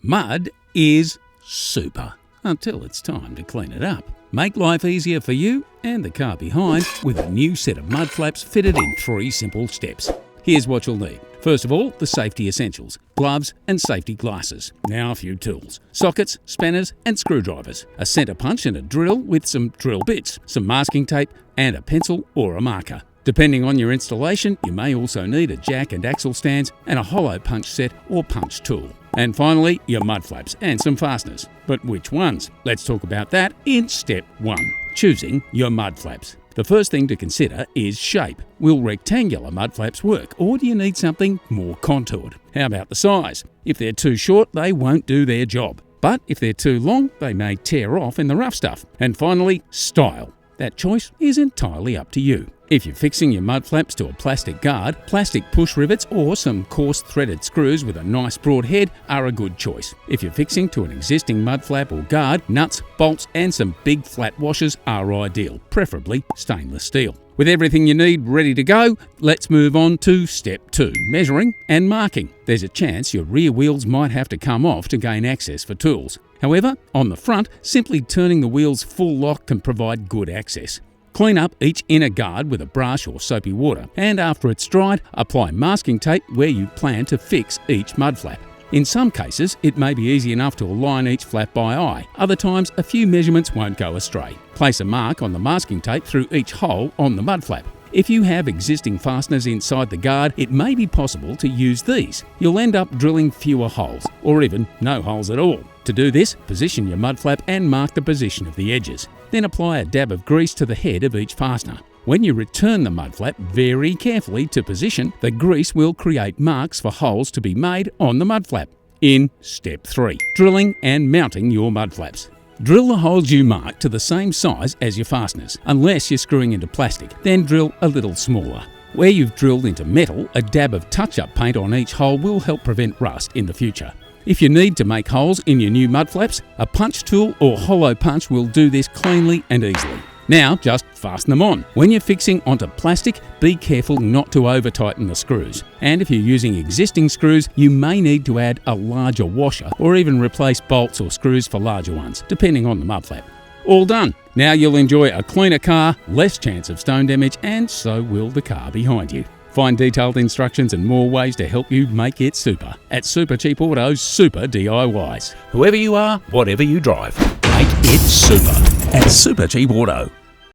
Mud is super until it's time to clean it up. Make life easier for you and the car behind with a new set of mud flaps fitted in 3 simple steps. Here's what you'll need. First of all, the safety essentials: gloves and safety glasses. Now a few tools: sockets, spanners and screwdrivers, a centre punch and a drill with some drill bits, some masking tape and a pencil or a marker. Depending on your installation, you may also need a jack and axle stands and a hollow punch set or punch tool. And finally, your mud flaps and some fasteners. But which ones? Let's talk about that in step 1, choosing your mud flaps. The first thing to consider is shape. Will rectangular mud flaps work, or do you need something more contoured? How about the size? If they're too short, they won't do their job. But if they're too long, they may tear off in the rough stuff. And finally, style. That choice is entirely up to you. If you're fixing your mud flaps to a plastic guard, plastic push rivets or some coarse threaded screws with a nice broad head are a good choice. If you're fixing to an existing mud flap or guard, nuts, bolts and some big flat washers are ideal, preferably stainless steel. With everything you need ready to go, let's move on to step 2, measuring and marking. There's a chance your rear wheels might have to come off to gain access for tools. However, on the front, simply turning the wheels full lock can provide good access. Clean up each inner guard with a brush or soapy water, and after it's dried, apply masking tape where you plan to fix each mud flap. In some cases, it may be easy enough to align each flap by eye. Other times, a few measurements won't go astray. Place a mark on the masking tape through each hole on the mud flap. If you have existing fasteners inside the guard, it may be possible to use these. You'll end up drilling fewer holes, or even no holes at all. To do this, position your mud flap and mark the position of the edges. Then apply a dab of grease to the head of each fastener. When you return the mud flap very carefully to position, the grease will create marks for holes to be made on the mud flap. In step 3, drilling and mounting your mud flaps. Drill the holes you mark to the same size as your fasteners, unless you're screwing into plastic, then drill a little smaller. Where you've drilled into metal, a dab of touch-up paint on each hole will help prevent rust in the future. If you need to make holes in your new mud flaps, a punch tool or hollow punch will do this cleanly and easily. Now just fasten them on. When you're fixing onto plastic, be careful not to over-tighten the screws. And if you're using existing screws, you may need to add a larger washer or even replace bolts or screws for larger ones, depending on the mud flap. All done. Now you'll enjoy a cleaner car, less chance of stone damage, and so will the car behind you. Find detailed instructions and more ways to help you make it super at Supercheap Auto's Super DIYs. Whoever you are, whatever you drive, make it super at Supercheap Auto.